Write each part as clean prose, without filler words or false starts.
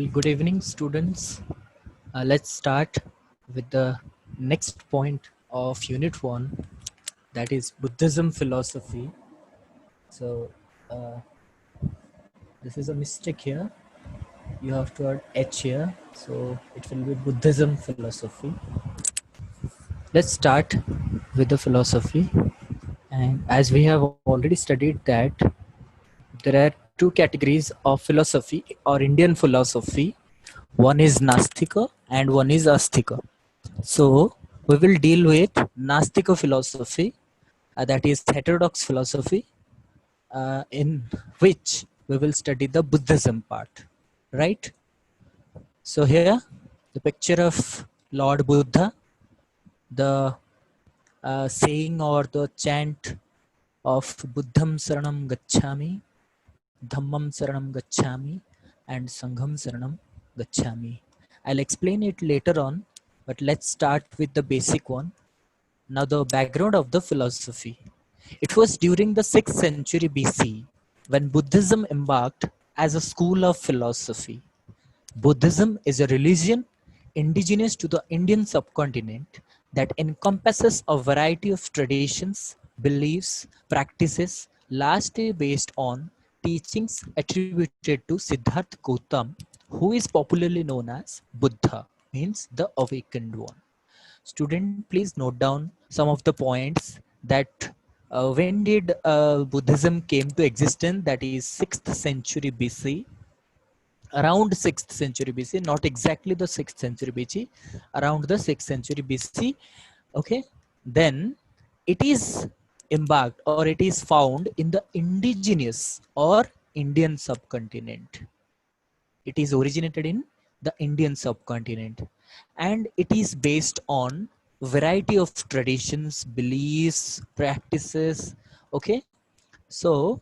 Well, good evening, students. Let's start with the next point of Unit 1, that is Buddhism philosophy. So, uh, this is a mistake here. You have to add H here. So, it will be Buddhism philosophy. Let's start with the philosophy. And as we have already studied that there are two categories of philosophy or Indian philosophy. One is Nastika and one is Astika. So we will deal with Nastika philosophy, that is heterodox philosophy, in which we will study the Buddhism part, right? So here, the picture of Lord Buddha, the saying or the chant of Buddham Saranam Gacchami, Dhammam Saranam Gacchami, and Sangham Saranam Gacchami. I'll explain it later on, but let's start with the basic one. Now, the background of the philosophy. It was during the 6th century BC when Buddhism embarked as a school of philosophy. Buddhism is a religion indigenous to the Indian subcontinent that encompasses a variety of traditions, beliefs, practices, largely based on teachings attributed to Siddhartha Gautam, who is popularly known as Buddha, means the awakened one. Student, please note down some of the points that when did Buddhism came to existence, that is 6th century BC, around 6th century BC, not exactly the 6th century BC, around the 6th century BC. Okay, then it is embarked or it is found in the indigenous or Indian subcontinent. It is originated in the Indian subcontinent, and it is based on variety of traditions, beliefs, practices. Okay, so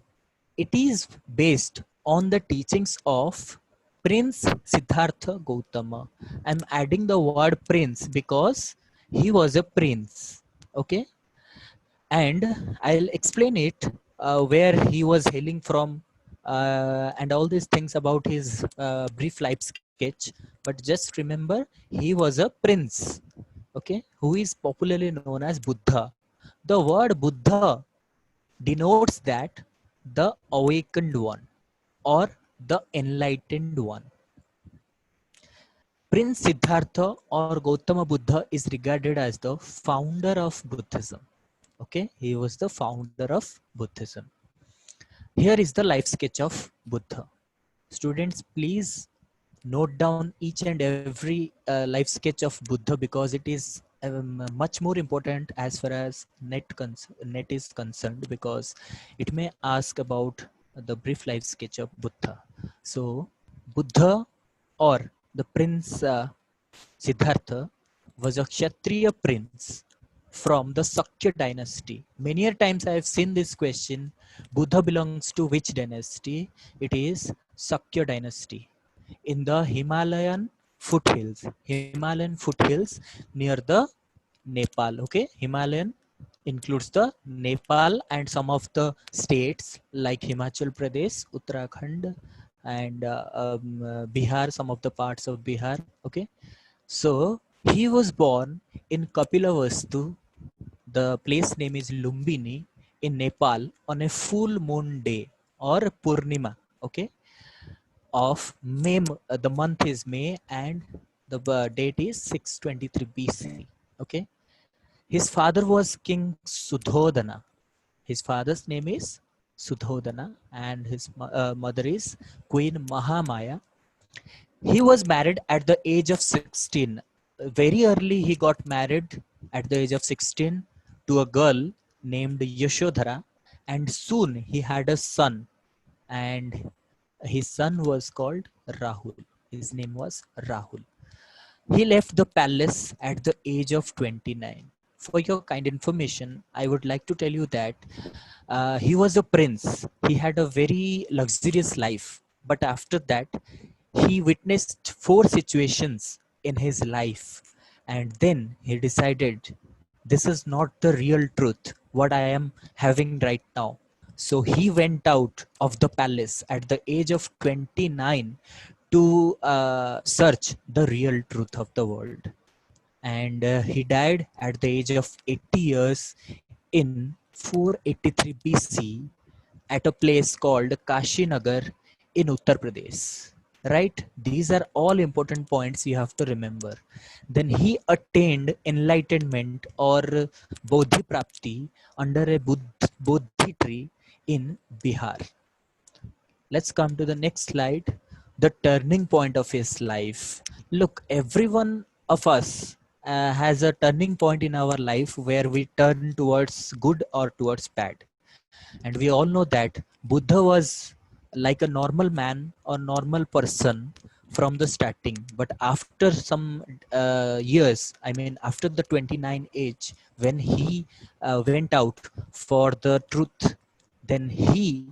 it is based on the teachings of Prince Siddhartha Gautama. I'm adding the word prince because he was a prince. Okay, and I'll explain it where he was hailing from and all these things about his brief life sketch. But just remember, he was a prince, okay, who is popularly known as Buddha. The word Buddha denotes that the awakened one or the enlightened one. Prince Siddhartha or Gautama Buddha is regarded as the founder of Buddhism. Okay, he was the founder of Buddhism. Here is the life sketch of Buddha. Students, please note down each and every life sketch of Buddha because it is much more important as far as net is concerned, because it may ask about the brief life sketch of Buddha. So Buddha or the Prince Siddhartha was a Kshatriya prince from the Sakya dynasty. Many a times I have seen this question, Buddha belongs to which dynasty? It is Sakya dynasty in the Himalayan foothills near the Nepal. Okay, Himalayan includes the Nepal and some of the states like Himachal Pradesh, Uttarakhand, and Bihar, some of the parts of Bihar. Okay, so he was born in Kapilavastu. The place name is Lumbini in Nepal on a full moon day or Purnima. Okay, of May. The month is May and the date is 623 BC. Okay, his father was King Sudhodana. His father's name is Sudhodana and his mother is Queen Mahamaya. He was married at the age of 16. Very early he got married at the age of 16 to a girl named Yashodhara, and soon he had a son, and his son was called Rahul. His name was Rahul. He left the palace at the age of 29. For your kind information, I would like to tell you that he was a prince. He had a very luxurious life. But after that, he witnessed 4 situations in his life. And then he decided, this is not the real truth, what I am having right now. So he went out of the palace at the age of 29 to search the real truth of the world. And he died at the age of 80 years in 483 BC at a place called Kashinagar in Uttar Pradesh. Right? These are all important points you have to remember. Then he attained enlightenment or Bodhi Prapti under a Bodhi tree in Bihar. Let's come to the next slide. The turning point of his life. Look, every one of us has a turning point in our life where we turn towards good or towards bad. And we all know that Buddha was like a normal man or normal person from the starting. But after some years, I mean, after the 29 age, when he went out for the truth, then he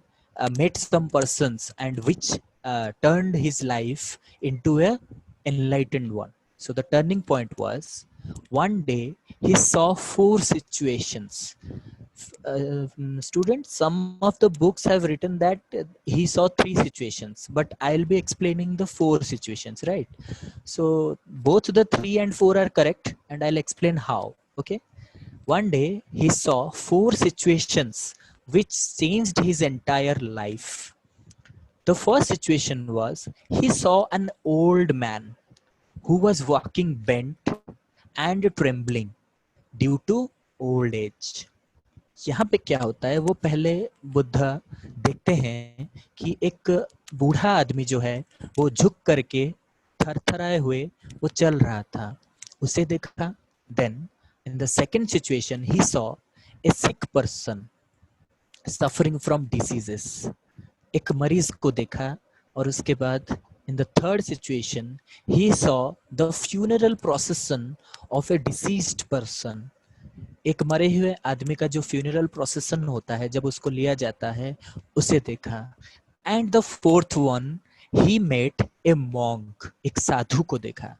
met some persons and which turned his life into a enlightened one. So the turning point was one day he saw four situations. Students, some of the books have written that he saw three situations, but I'll be explaining the four situations, right? So both the 3 and 4 are correct, and I'll explain how. Okay. One day he saw four situations which changed his entire life. The first situation was he saw an old man who was walking bent and trembling due to old age. यहाँ पे क्या होता है, वो पहले बुद्धा देखते हैं कि एक बूढ़ा आदमी जो है वो झुक करके थरथराए हुए वो चल रहा था, उसे देखा. Then in the second situation he saw a sick person suffering from diseases. एक मरीज को देखा. और उसके बाद in the third situation he saw the funeral procession of a deceased person. एक मरे हुए आदमी का जो फ्यूनरल प्रोसेसन होता है जब उसको लिया जाता है उसे देखा. And the fourth one he met a monk, एक साधु को देखा,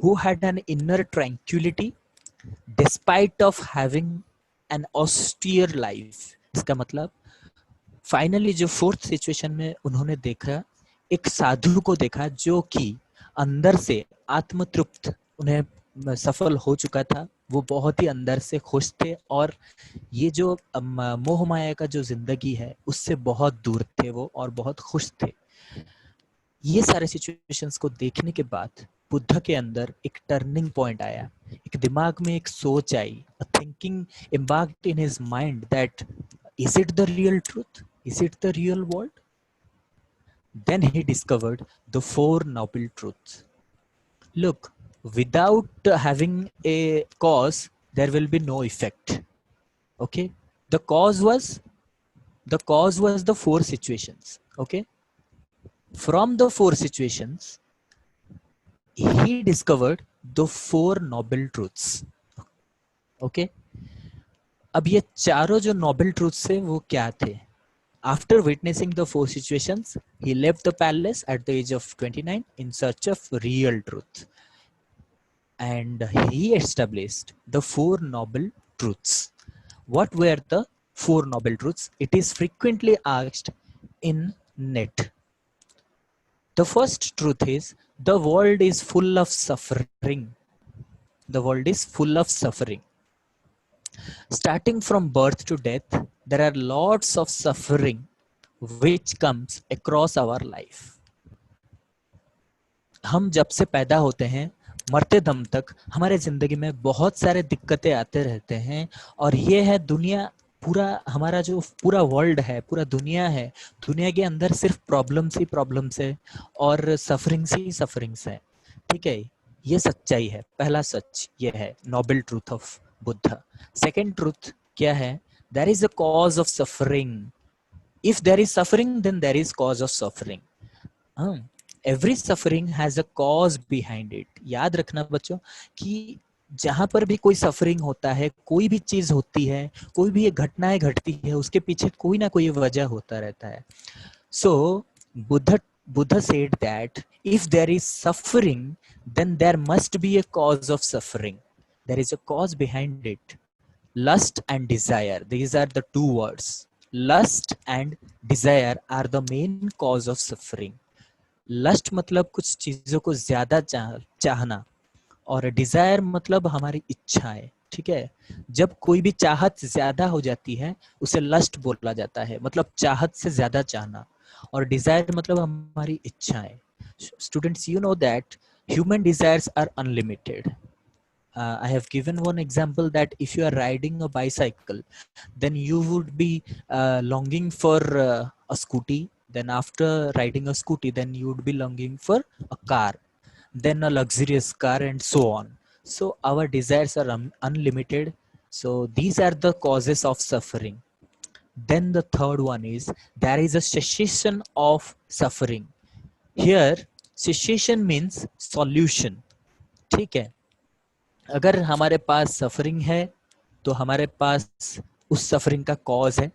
who had an inner tranquillity despite of having an austere life. इसका मतलब फाइनली जो फोर्थ सिचुएशन में उन्होंने देखा, एक साधु को देखा जो कि अंदर से आत्मतृप्त, उन्हें सफल हो चुका था, वो बहुत ही अंदर से खुश थे और ये जो मोह माया का जो जिंदगी है उससे बहुत दूर थे वो और बहुत खुश थे. ये सारे सिचुएशंस को देखने के बाद बुद्ध के अंदर एक टर्निंग पॉइंट आया, एक दिमाग में एक सोच आई, a thinking embarked in his mind that is it the real truth? Is it the real world? Then he discovered the four noble truths. Look, without having a cause, there will be no effect. Okay, the cause was the four situations. Okay, from the four situations he discovered the four noble truths. Okay, अब ये चारों जो noble truths थे वो क्या थे? After witnessing the four situations, he left the palace at the age of 29 in search of real truth. And he established the four noble truths. What were the four noble truths? It is frequently asked in net. The first truth is the world is full of suffering. The world is full of suffering. Starting from birth to death, there are lots of suffering which comes across our life. हम जब से पैदा होते हैं मरते दम तक हमारे जिंदगी में बहुत सारे दिक्कतें आते रहते हैं और ये है दुनिया, पूरा हमारा जो पूरा वर्ल्ड है, पूरा दुनिया है, दुनिया के अंदर सिर्फ प्रॉब्लम्स ही प्रॉब्लम्स है और सफरिंग्स ही सफरिंग्स है. ठीक है, ये सच्चाई है. पहला सच ये है, noble truth of Buddha. Second truth क्या है? There is a cause of suffering. If there is suffering then there is cause of suffering. Every suffering has a cause behind it. याद रखना बच्चों कि जहां पर भी कोई सफरिंग होता है, कोई भी चीज होती है, कोई भी घटनाएं घटती है, उसके पीछे कोई ना कोई वजह होता रहता है. सो Buddha said that if there is suffering then there must be a cause of suffering. There is a cause behind it. Lust and desire, these are the two words. Lust and desire are the main cause of suffering. Lust मतलब कुछ चीजों को ज्यादा चाहना, और Dzire मतलब हमारी इच्छाएं। ठीक है, जब कोई भी चाहत ज्यादा हो जाती है उसे लस्ट बोला जाता है, मतलब चाहत से ज्यादा चाहना, और डिजायर मतलब हमारी इच्छाएं। Students, you know that human desires are unlimited. I have given one example that if you are riding a bicycle, then you would be longing for a scooty. Then after riding a scooty, then you would be longing for a car, then a luxurious car, and so on. So our desires are unlimited. So these are the causes of suffering. Then the third one is there is a cessation of suffering. Here cessation means solution. ठीक है, अगर हमारे पास suffering है तो हमारे पास उस suffering का cause है,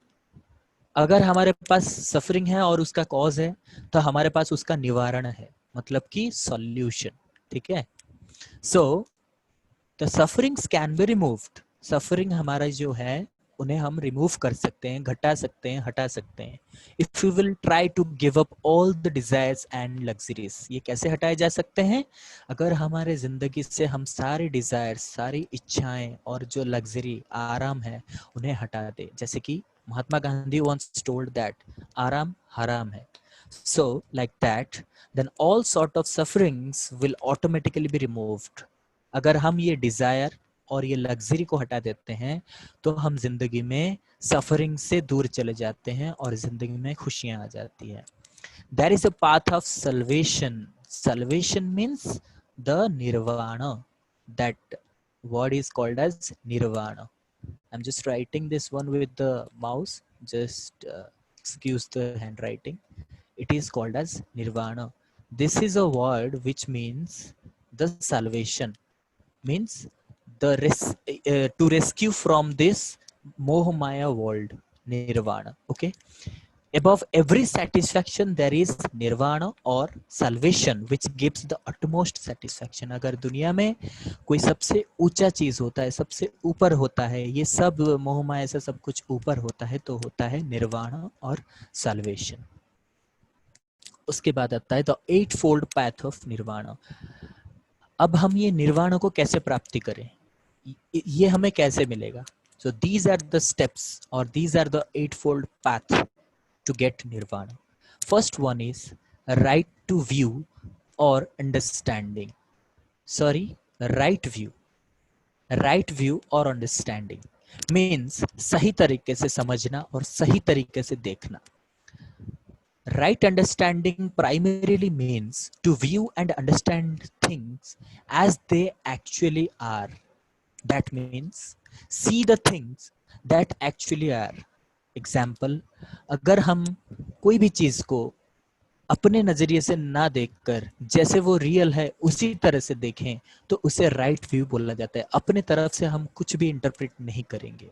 अगर हमारे पास सफरिंग है और उसका कॉज है तो हमारे पास उसका निवारण है, मतलब कि सॉल्यूशन। ठीक है, so the sufferings can be removed. Suffering हमारा जो है उन्हें हम रिमूव कर सकते हैं, घटा सकते हैं, हटा सकते हैं। If you will try to give up all the desires and luxuries. ये कैसे हटाए जा सकते हैं? अगर हमारे जिंदगी से हम सारी डिजायर्स, सारी इच्छाएं और जो लग्जरी आराम है उन्हें हटा दे। जैसे कि Mahatma Gandhi once told that आराम हराम है। So like that, then all sort of sufferings will automatically be removed. अगर हम ये डिजायर और ये लग्जरी को हटा देते हैं तो हम जिंदगी में सफरिंग से दूर चले जाते हैं और जिंदगी में खुशियां आ जाती है। There is a path of salvation. Salvation means the nirvana. That word is called as nirvana. I'm just writing this one with the mouse. Just excuse the handwriting. It is called as nirvana. This is a word which means the salvation, means to rescue from this moh maya world, nirvana. Okay, above every satisfaction there is nirvana or salvation which gives the utmost satisfaction. अगर दुनिया में कोई सबसे ऊंचा चीज होता है, सबसे ऊपर होता है, ये सब मोह माया से सब कुछ ऊपर होता है, तो होता है निर्वाणा और salvation. उसके बाद आता है the eightfold path of nirvana. अब हम ये निर्वाणा को कैसे प्राप्ति करें, ये हमें कैसे मिलेगा? So these are the steps, or these are the eightfold path to get nirvana. First one is right to view or understanding. Sorry, right view. Right view or understanding means सही तरीके से समझना और सही तरीके से देखना. Right understanding primarily means to view and understand things as they actually are. That means see the things that actually are. Example, अगर हम कोई भी चीज को अपने नजरिए से ना देखकर जैसे वो रियल है उसी तरह से देखें तो उसे राइट व्यू बोला जाता है। अपने तरफ से हम कुछ भी इंटरप्रेट नहीं करेंगे।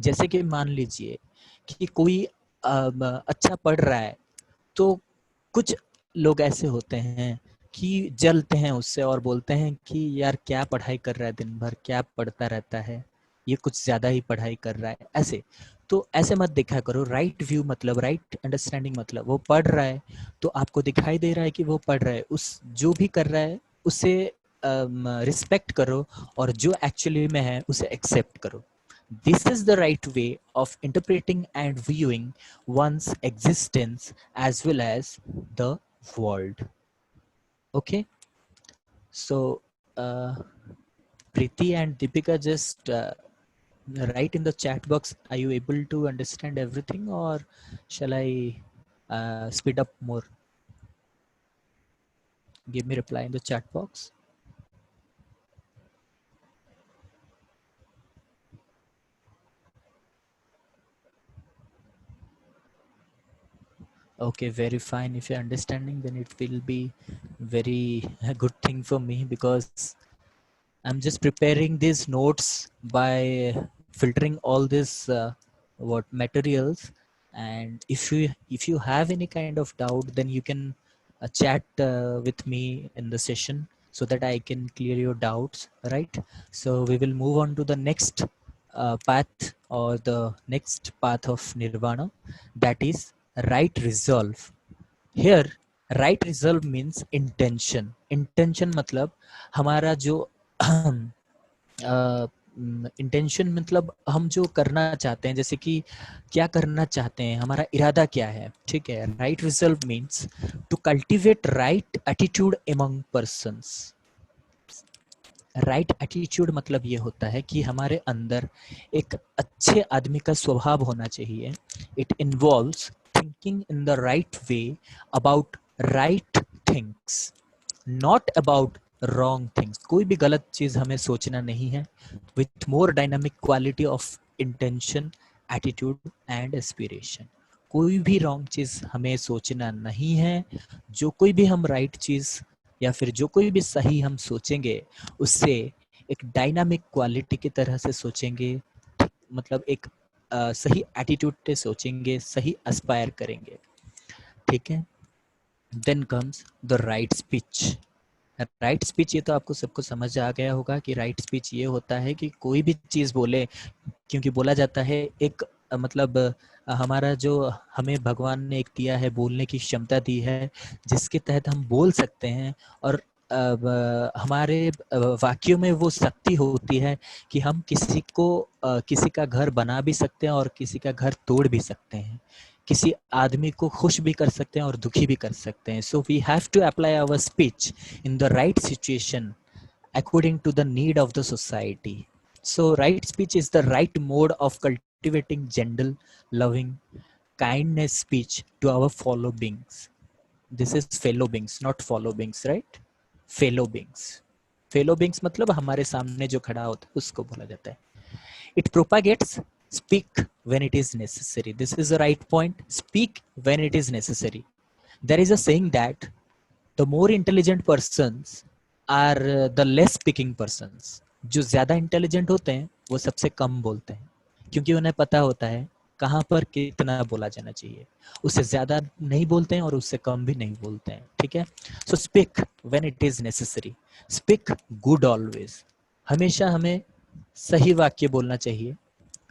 जैसे कि मान लीजिए कि कोई अच्छा पढ़ रहा है तो कुछ लोग ऐसे होते हैं कि जलते हैं उससे और बोलते हैं कि यार क्या पढ़ाई कर रहा है, दिन भर क्या पढ़ता रहता है, ये कुछ ज्यादा ही पढ़ाई कर रहा है, ऐसे। तो ऐसे मत देखा करो। राइट व्यू मतलब, राइट अंडरस्टैंडिंग मतलब वो पढ़ रहा है तो आपको दिखाई दे रहा है कि वो पढ़ रहा है, उस जो भी कर रहा है उसे रिस्पेक्ट करो और जो एक्चुअली में है उसे एक्सेप्ट करो। This is the right way of interpreting and viewing one's existence as well as the world. Okay, so Preeti and Deepika, just write in the chat box, are you able to understand everything or shall I speed up more? Give me reply in the chat box. Okay, very fine. If you're understanding, then it will be very a good thing for me, because I'm just preparing these notes by filtering all this what materials. And if you have any kind of doubt, then you can chat with me in the session so that I can clear your doubts, right? So we will move on to the next path, or the next path of nirvana, that is right resolve. Here right result means intention. Intention मतलब हमारा जो intention मतलब हम जो करना चाहते हैं, जैसे कि क्या करना चाहते हैं, हमारा इरादा क्या है, ठीक है। Right result means to cultivate right attitude among persons. Right attitude मतलब ये होता है कि हमारे अंदर एक अच्छे आदमी का स्वभाव होना चाहिए। It involves thinking in the right way about right things, not about wrong things. कोई भी गलत चीज हमें सोचना नहीं है। With more dynamic quality of intention, attitude and aspiration. कोई भी रॉन्ग चीज हमें सोचना नहीं है। जो कोई भी हम राइट चीज या फिर जो कोई भी सही हम सोचेंगे, उससे एक डायनामिक क्वालिटी की तरह से सोचेंगे, मतलब एक सही एटीट्यूड से सोचेंगे, सही एस्पायर करेंगे, ठीक है। Then comes the right speech. Right speech, ये तो आपको सबको समझ आ गया होगा कि राइट स्पीच ये होता है कि कोई भी चीज़ बोले, क्योंकि बोला जाता है एक मतलब हमारा जो हमें भगवान ने एक दिया है, बोलने की क्षमता दी है, जिसके तहत हम बोल सकते हैं। और हमारे वाक्यों में वो शक्ति होती है कि हम किसी को किसी का घर बना भी सकते हैं और किसी का घर तोड़ भी सकते हैं, किसी आदमी को खुश भी कर सकते हैं और दुखी भी कर सकते हैं। So we have to apply our speech in the right situation according to the need of the society. So right speech is the right mode of cultivating gentle, loving, kindness speech to our fellow beings. This is fellow beings, not follow beings, right? Fellow beings. Fellow beings मतलब हमारे सामने जो खड़ा होता है उसको बोला जाता है. It propagates speak when it is necessary. This is the right point. Speak when it is necessary. There is a saying that the more intelligent persons are the less speaking persons. जो ज़्यादा intelligent होते हैं वो सबसे कम बोलते हैं, क्योंकि उन्हें पता होता है कहाँ पर कितना बोला जाना चाहिए। उससे ज़्यादा नहीं बोलते हैं और उससे कम भी नहीं बोलते हैं, ठीक है। So speak when it is necessary, speak good always. हमेशा हमें सही वाक्य बोलना चाहिए।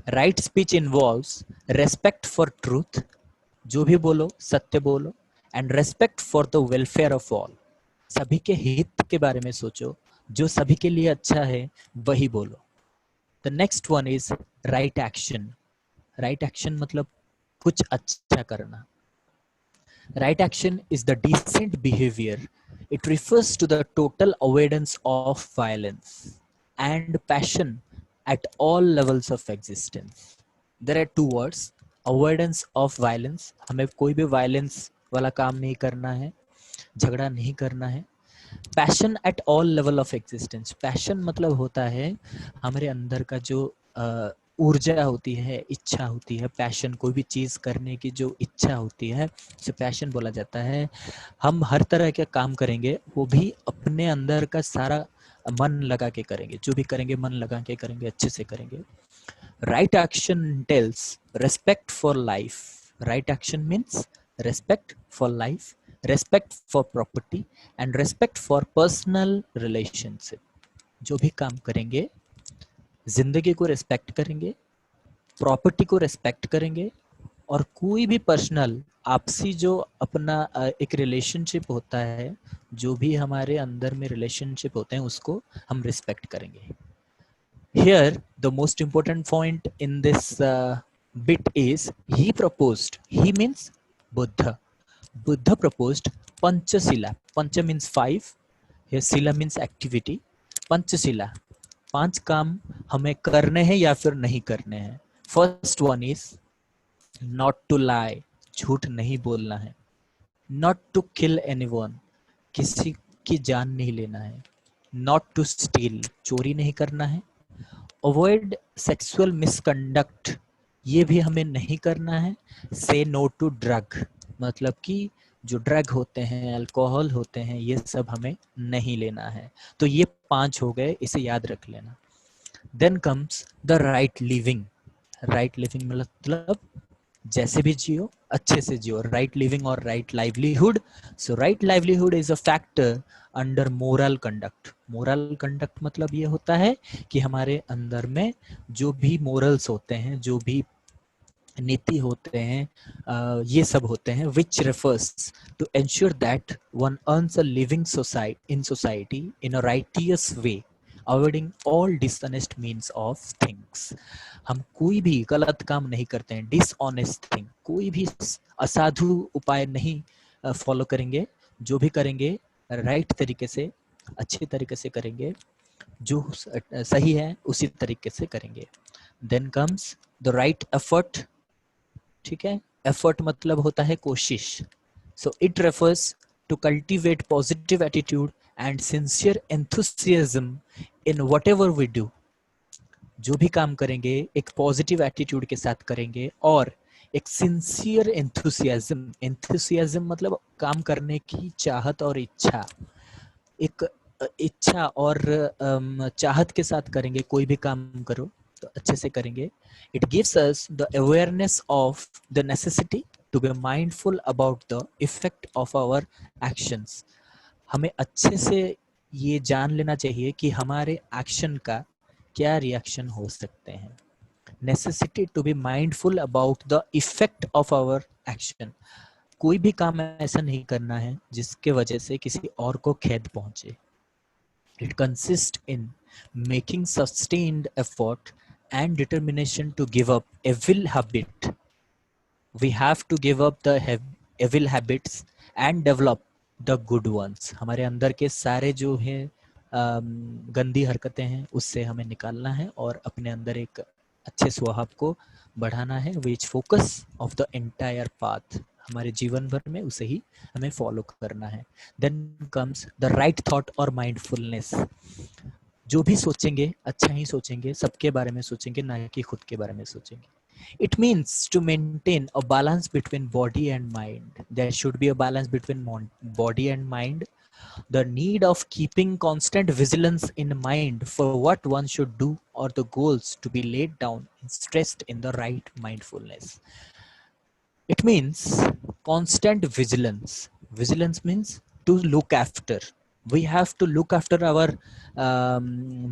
Right speech involves respect for truth, जो भी बोलो सत्य बोलो, and respect for the welfare of all, सभी के हित के बारे में सोचो, जो सभी के लिए अच्छा है वही बोलो। The next one is right action. Right action मतलब कुछ अच्छा करना। Right action is the decent behaviour. It refers to the total avoidance of violence and passion at all levels of existence. There are two words, avoidance of violence, हमें कोई भी violence वाला काम नहीं करना है, झगड़ा नहीं करना है। Passion at all level of existence, passion मतलब होता है हमारे अंदर का जो ऊर्जा होती है, इच्छा होती है। पैशन कोई भी चीज़ करने की जो इच्छा होती है उसे पैशन बोला जाता है। हम हर तरह के काम करेंगे, वो भी अपने अंदर का सारा मन लगा के करेंगे, जो भी करेंगे मन लगा के करेंगे, अच्छे से करेंगे। Right action tells respect for life. Right action means respect for life, respect for property and respect for personal relationship. जो भी काम करेंगे, जिंदगी को रेस्पेक्ट करेंगे, प्रॉपर्टी को रेस्पेक्ट करेंगे, और कोई भी पर्सनल आपसी जो अपना एक रिलेशनशिप होता है, जो भी हमारे अंदर में रिलेशनशिप होते हैं उसको हम रिस्पेक्ट करेंगे. Here the most important point in this bit is he proposed. He means Buddha. Buddha proposed Panchasila. Pancha means five. Here Sila means activity. Panchasila, पांच काम हमें करने हैं या फिर नहीं करने हैं. First one is not to lie, झूठ नहीं बोलना है. नॉट टू किल एनीवन, किसी की जान नहीं लेना है. नॉट टू स्टील, चोरी नहीं करना है. अवॉइड सेक्सुअल मिसकंडक्ट, ये भी हमें नहीं करना है. से नो टू ड्रग, मतलब कि जो ड्रग होते हैं, अल्कोहल होते हैं, ये सब हमें नहीं लेना है. तो ये पांच हो गए, इसे याद रख लेना. Then comes the right living. Right living मतलब जैसे भी जियो अच्छे से जियो. राइट लिविंग और right livelihood. So right livelihood is a factor under moral conduct. Moral conduct मतलब ये होता है कि हमारे अंदर में जो भी मोरल्स होते हैं, जो भी नीति होते हैं, ये सब होते हैं which refers to ensure that one earns a living in society in a righteous way, avoiding all dishonest means of things. हम कोई भी गलत काम नहीं करते हैं, डिसऑनेस्ट थिंग, कोई भी असाधु उपाय नहीं फॉलो करेंगे, जो भी करेंगे राइट तरीके से, अच्छे तरीके से करेंगे, जो सही है उसी तरीके से करेंगे. Then comes the right effort. ठीक है, एफर्ट मतलब होता है कोशिश. So it refers to cultivate positive attitude and sincere enthusiasm in whatever we do. जो भी काम करेंगे एक पॉजिटिव एटीट्यूड के साथ करेंगे और एक सिंसियर एंथुसियाज्म. एंथुसियाज्म मतलब काम करने की चाहत और इच्छा. एक इच्छा और चाहत के साथ करेंगे, कोई भी काम करो तो अच्छे से करेंगे. It gives us the awareness of the necessity to be mindful about the effect of our actions. हमें अच्छे से ये जान लेना चाहिए कि हमारे एक्शन का क्या रिएक्शन हो सकते हैं. Necessity to be mindful about the effect of our action. कोई भी काम ऐसा नहीं करना है जिसके वजह से किसी और को खेद पहुंचे. It consists in making sustained effort and determination to give up evil habit. We have to give up the evil habits and develop the good ones. हमारे अंदर के सारे जो हैं गंदी हरकतें हैं उससे हमें निकालना है और अपने अंदर एक अच्छे स्वभाव को बढ़ाना है. which focus of the entire path. हमारे जीवन भर में उसे ही हमें फॉलो करना है. Then comes the right thought और माइंडफुलनेस. जो भी सोचेंगे अच्छा ही सोचेंगे, सबके बारे में सोचेंगे, ना कि खुद के बारे में सोचेंगे. It means to maintain a balance between body and mind. There should be a balance between body and mind. The need of keeping constant vigilance in mind for what one should do or the goals to be laid down and stressed in the right mindfulness. It means constant vigilance. Vigilance means to look after. We have to look after our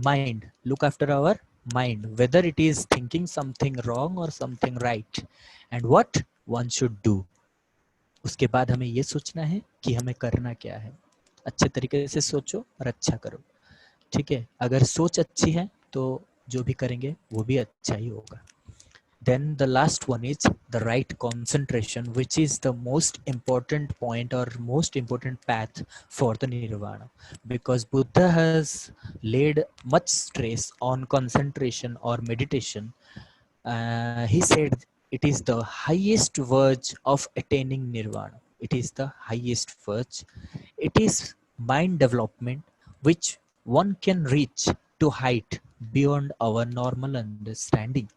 mind. Look after our mind, whether it is thinking something wrong or something right, and what one should do. उसके बाद हमें ये सोचना है कि हमें करना क्या है. अच्छे तरीके से सोचो और अच्छा करो. ठीक है, अगर सोच अच्छी है तो जो भी करेंगे वो भी अच्छा ही होगा. Then the last one is the right concentration, which is the most important point or most important path for the nirvana, because Buddha has laid much stress on concentration or meditation. He said it is the highest verge of attaining nirvana. It is the highest verge. It is mind development which one can reach to height beyond our normal understanding.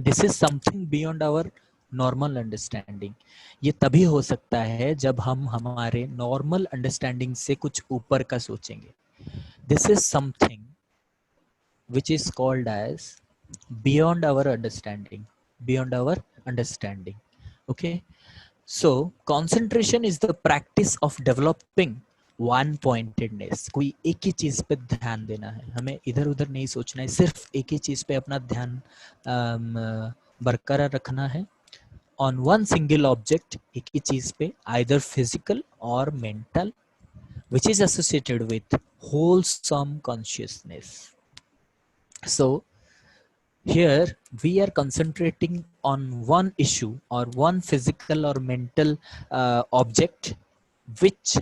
This is something beyond our normal understanding. ये तभी हो सकता है जब हम हमारे normal understanding से कुछ ऊपर का सोचेंगे. This is something which is called as beyond our understanding. Beyond our understanding. Okay, so concentration is the practice of developing one pointedness. कोई एक ही चीज पे ध्यान देना है, हमें इधर उधर नहीं सोचना है, सिर्फ एक ही चीज पे अपना ध्यान बरकरार रखना है. ऑन वन सिंगल ऑब्जेक्ट, एक ही चीज पे, आइदर फिजिकल और mental, which is associated with wholesome consciousness. So here we are concentrating on one issue or one physical or mental object which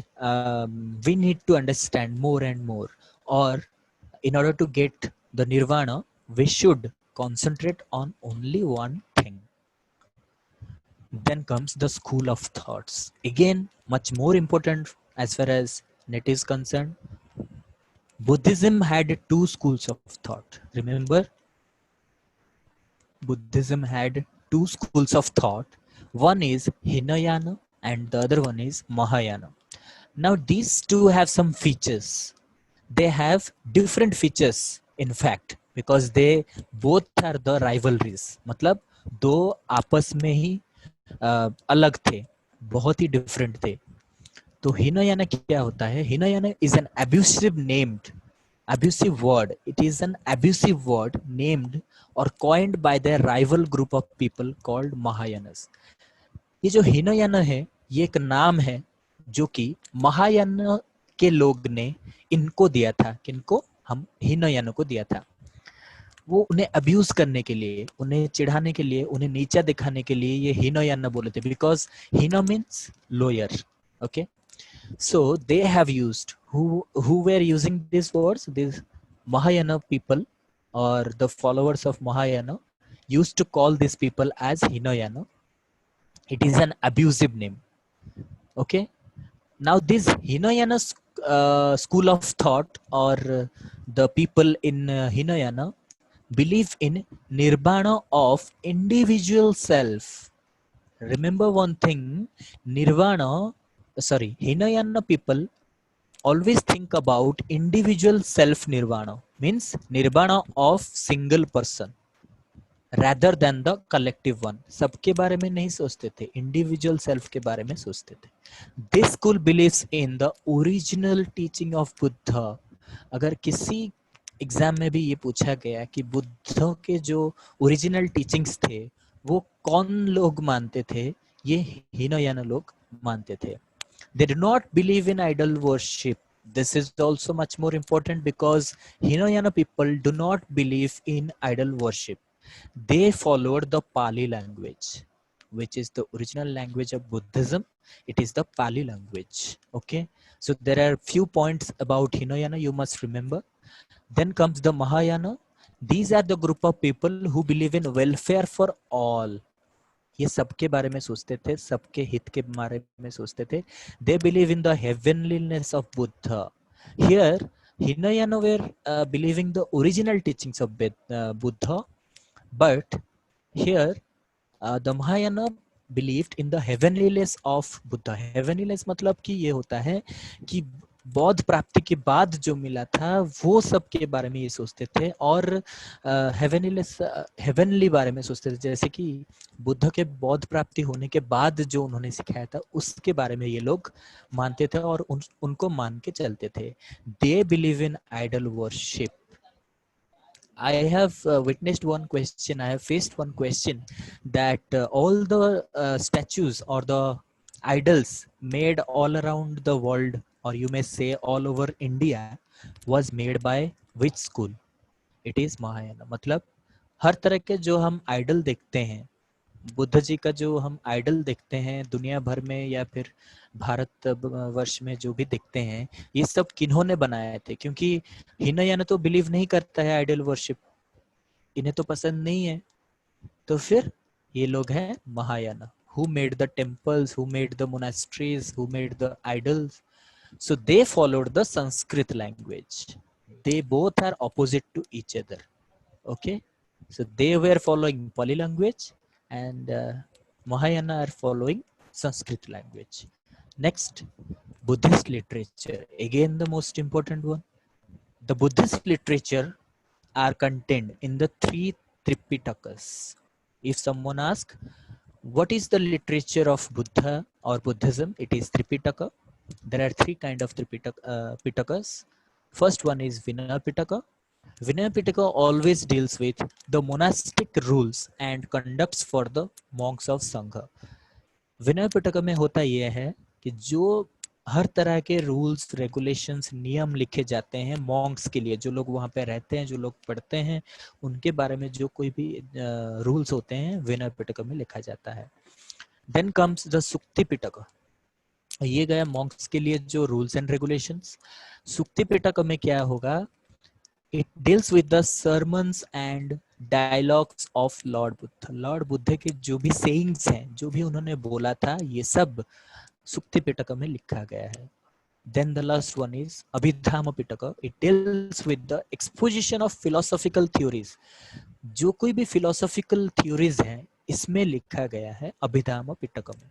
we need to understand more and more, or in order to get the nirvana we should concentrate on only one thing. Then comes the school of thoughts, again much more important as far as net is concerned. Buddhism had two schools of thought. Remember, Buddhism had two schools of thought. One is Hinayana and the other one is Mahayana. Now these two have some features. They have different features in fact, because they both are the rivalries. मतलब दो आपस में ही अलग थे, बहुत ही different थे. तो हिनयाना क्या होता है? हिनयाना is an abusive named abusive word. It is an abusive word named or coined by their rival group of people called Mahayanas. ये जो हीनयान है ये एक नाम है जो कि महायान के लोग ने इनको दिया था. किनको? हम हीनयान को दिया था. वो उन्हें अब्यूज करने के लिए, उन्हें चिढ़ाने के लिए, उन्हें नीचा दिखाने के लिए ये हीनयान बोले थे. Because हीनो means lower. Okay, so they have used, who were using these words, these Mahayana people or the followers of Mahayana used to call these people as Hinayana. It is an abusive name. Okay, now this Hinayana school of thought or the people in Hinayana believe in nirvana of individual self. Remember one thing, Hinayana people always think about individual self nirvana, means nirvana of single person rather than the collective one. सबके बारे में नहीं सोचते थे, individual self के बारे में सोचते थे. This school believes in the original teaching of Buddha. अगर किसी एग्जाम में भी ये पूछा गया कि बुद्ध के जो ओरिजिनल टीचिंग्स थे वो कौन लोग मानते थे, ये हीनयान लोग मानते थे. They do not believe in idol worship. This is also much more important because Hinayana people do not believe in idol worship. They followed the Pali language, which is the original language of Buddhism. It is the Pali language. Okay, so there are few points about Hinayana you must remember. Then comes the Mahayana. These are the group of people who believe in welfare for all. ये सबके बारे में सोचते थे, सबके हित के बारे में सोचते थे. They believe in the heavenliness of Buddha. Here, Hinayana were believing the original teachings of Buddha, but here the Mahayana believed in the heavenliness of Buddha. Heavenliness मतलब कि ये होता है कि बौद्ध प्राप्ति के बाद जो मिला था वो सब के बारे में ये सोचते थे और हेवनली बारे में सोचते थे. जैसे कि बुद्ध के बौद्ध प्राप्ति होने के बाद जो उन्होंने सिखाया था उसके बारे में ये लोग मानते थे और उनको मान के चलते थे. They believe in idol worship. I have witnessed one question, I have faced one question that all the statues or the idols made all around the world, or you may say all over India, was made by which school? It is Mahayana. मतलब हर तरह के जो हम idol देखते हैं, बुद्ध जी का जो हम आइडल देखते हैं दुनिया भर में या फिर भारत वर्ष में जो भी देखते हैं, ये सब किन्होंने बनाए थे? क्योंकि हीनयान तो बिलीव नहीं करता है आइडल वर्शिप, इन्हें तो पसंद नहीं है. तो फिर ये लोग हैं Mahayana. Who made the temples, who made the monasteries, who made the idols? So they followed the Sanskrit language. They both are opposite to each other. Okay, so they were following Pali language and Mahayana are following Sanskrit language. Next, Buddhist literature. Again, the most important one. The Buddhist literature are contained in the three Tripitakas. If someone asks, what is the literature of Buddha or Buddhism? It is Tripitaka. There are three kind of Pitakas. First one is Vinaya Pitaka. Vinaya Pitaka always deals with the monastic rules and conducts for the monks of Sangha. Vinaya Pitaka में होता यह है कि जो हर तरह के rules regulations नियम लिखे जाते हैं मॉन्क्स के लिए, जो लोग वहाँ पे रहते हैं, जो लोग पढ़ते हैं, उनके बारे में जो कोई भी रूल्स होते हैं विनय पिटक में लिखा जाता है. देन कम्स द सुक्ति पिटक. ये गया मॉन्क्स के लिए जो रूल्स एंड रेगुलेशंस. सुक्ति पिटक में क्या होगा? It deals with the sermons and dialogues of Lord Buddha. Lord Buddha के जो भी sayings हैं, जो भी उन्होंने बोला था, ये सब सुक्ति पिटक में लिखा गया है. Then the last one is Abhidhamma Pitaka. It deals with the exposition of philosophical theories. जो कोई भी philosophical theories हैं, इसमें लिखा गया है अभिधाम पिटक में.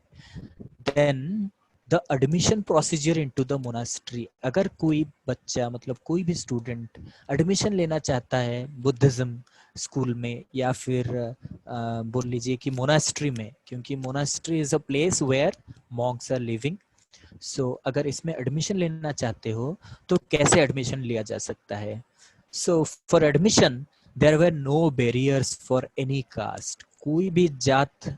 Then the admission procedure into the monastery. अगर कोई बच्चा मतलब कोई भी स्टूडेंट एडमिशन लेना चाहता है बुद्धिज्म स्कूल में या फिर बोल लीजिए कि मोनास्ट्री में, क्योंकि monastery is a place where monks are living. So अगर इसमें एडमिशन लेना चाहते हो तो कैसे एडमिशन लिया जा सकता है? So for admission, there were no barriers for any caste. कोई भी जात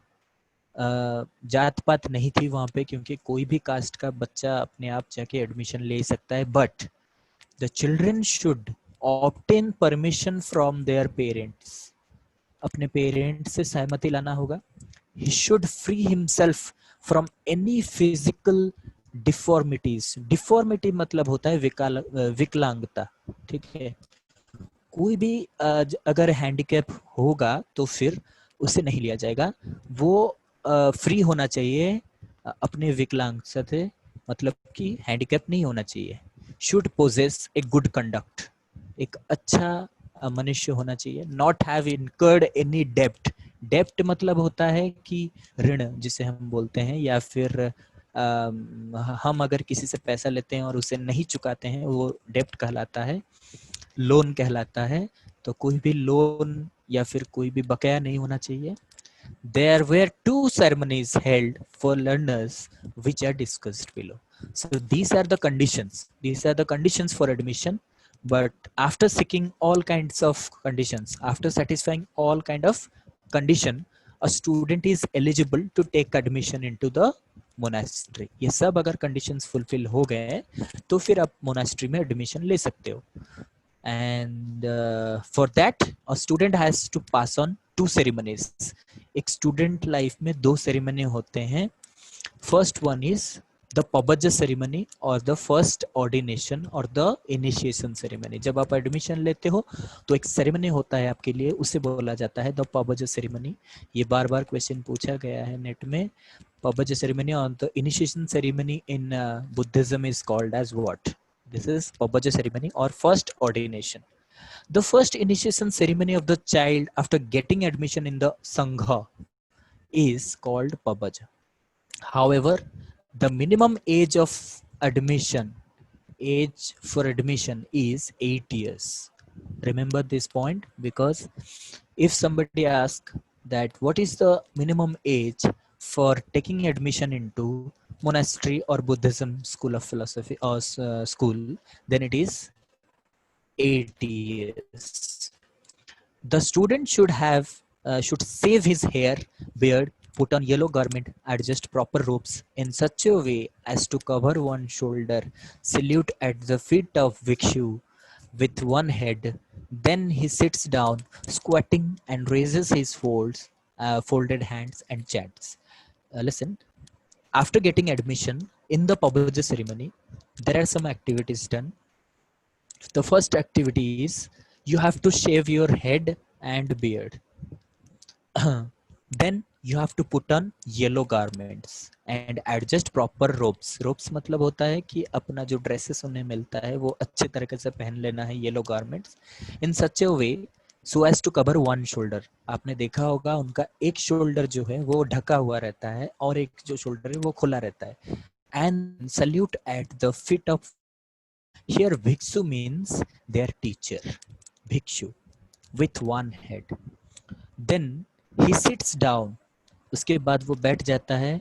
पात नहीं थी वहाँ पे, क्योंकि कोई भी कास्ट का बच्चा अपने आप जाके एडमिशन ले सकता है. But the children should obtain permission from their parents. अपने पेरेंट्स से सहमति लाना होगा. He should free himself from any physical deformities. Deformity मतलब होता है विकलांगता. ठीक है, कोई भी अगर हैंडीकैप होगा तो फिर उसे नहीं लिया जाएगा. वो फ्री होना चाहिए अपने विकलांगता से, मतलब कि हैंडीकैप नहीं होना चाहिए. Should poses a good conduct. एक अच्छा मनुष्य होना चाहिए. नॉट हैव इनकर्ड एनी डेप्ट. डेप्ट मतलब होता है कि ऋण जिसे हम बोलते हैं, या फिर हम अगर किसी से पैसा लेते हैं और उसे नहीं चुकाते हैं, वो डेप्ट कहलाता है, लोन कहलाता है. तो कोई भी लोन या फिर कोई भी बकाया नहीं होना चाहिए. There were two ceremonies held for learners which are discussed below. So these are the conditions. These are the conditions for admission. But after seeking all kinds of conditions, after satisfying all kind of condition, a student is eligible to take admission into the monastery. ये सब अगर conditions fulfill हो गए तो फिर आप monastery में admission ले सकते हो. And for that a student has to pass on two ceremonies. एक स्टूडेंट लाइफ में दो सेरेमनी होते हैं. First one is the pabbajja ceremony और द फर्स्ट ऑर्डिनेशन और द इनिशिएशन सेरेमनी. जब आप एडमिशन लेते हो तो एक सेरेमनी होता है आपके लिए, उसे बोला जाता है द पबज सेरेमनी. ये बार बार क्वेश्चन पूछा गया है नेट में. पबज सेरेमनी और the initiation ceremony in Buddhism is called as what? This is Pabaja ceremony or first ordination. The first initiation ceremony of the child after getting admission in the Sangha is called Pabaja. However, the minimum age of admission, age for admission is 8 years. Remember this point, because if somebody asks that what is the minimum age for taking admission into monastery or Buddhism school of philosophy or school, then it is 8 years. The student should shave his hair, beard, put on yellow garment, adjust proper robes in such a way as to cover one shoulder, salute at the feet of Vikshu with one head. Then he sits down, squatting, and raises his folded hands and chants. Listen, after getting admission in the Pabaja ceremony, there are some activities done. The first activity is you have to shave your head and beard. Then you have to put on yellow garments and adjust proper robes. Robes मतलब होता है कि अपना जो dresses उन्हें मिलता है वो अच्छे तरीके से पहन लेना है, yellow garments, in such a way so as to cover one shoulder. आपने देखा होगा उनका एक शोल्डर जो है वो ढका हुआ रहता है और एक जो शोल्डर है वो खुला रहता है. And salute at the feet of. Here Bhikshu means their teacher, Bhikshu, with one head. Then he sits down. उसके बाद वो बैठ जाता है,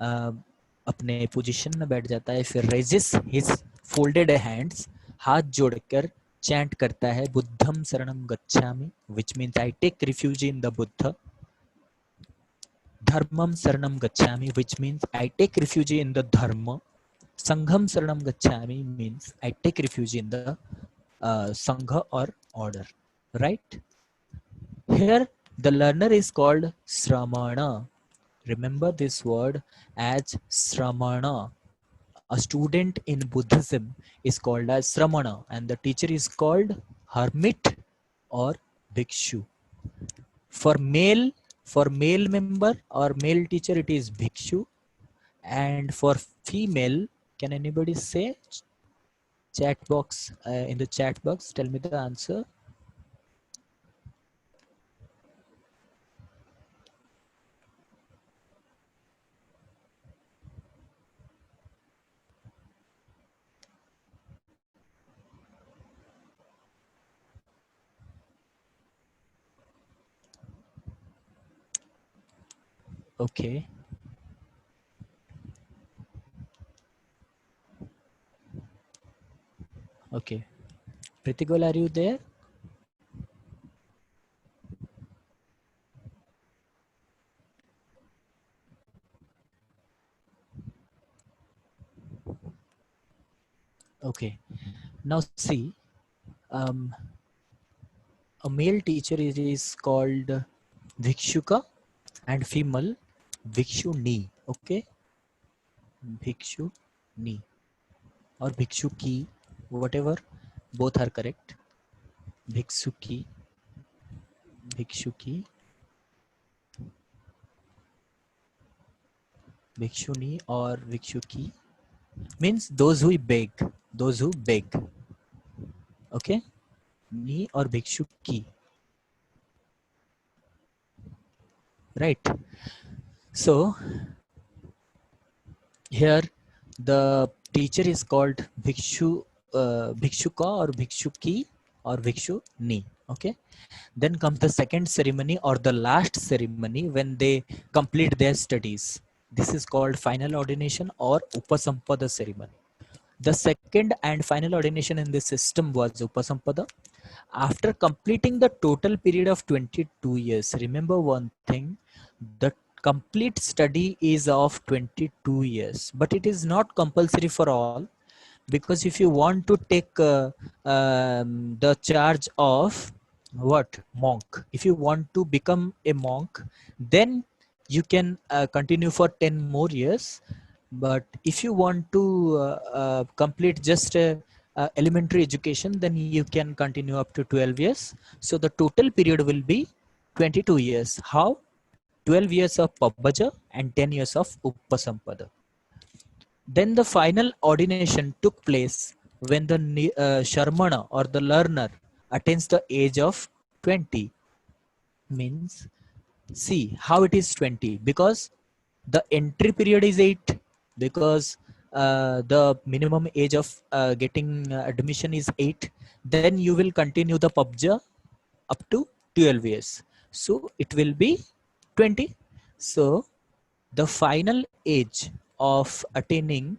अपने पोजीशन में बैठ जाता है. फिर raises his folded hands, हाथ जोड़कर चैंट करता है बुद्धम शरणम गच्छामि, which means I take refuge in the Buddha. धर्मम शरणम गच्छामि, which means I take refuge in the Dharma. Sangham Saranam Gacchami means I take refuge in the Sangha or order, right? Here the learner is called Sramana. Remember this word as Sramana. A student in Buddhism is called as Sramana and the teacher is called Hermit or Bhikshu. For male member or male teacher it is Bhikshu, and for female, can anybody say chat box, in the chat box tell me the answer? Okay, okay, Pritikul, are you there? Okay. Now see, um, a male teacher is called Vikshuka and female Vikshuni. Okay, Vikshuni or Bhikshuki, whatever, both are correct. Bhiksuki, Bhikshuki, Bhikshuni or Vikshuki means those who beg, those who beg. Okay, Ni or Bhikshuki, right? So here the teacher is called Bhikshuka or Bhikshuki or Bhikshuni. Okay, then comes the second ceremony or the last ceremony when they complete their studies. This is called final ordination or Upasampada ceremony. The second and final ordination in this system was Upasampada. After completing the total period of 22 years, remember one thing, the complete study is of 22 years, but it is not compulsory for all, because if you want to take the charge of what monk, if you want to become a monk, then you can continue for 10 more years. But if you want to complete just elementary education, then you can continue up to 12 years. So the total period will be 22 years. How? 12 years of Pabbaja and 10 years of Upasampada. Then the final ordination took place when the Sharmana or the learner attains the age of 20. Means, see how it is 20, because the entry period is 8, because the minimum age of getting admission is 8. Then you will continue the PUBG up to 12 years. So it will be 20. So the final age of attaining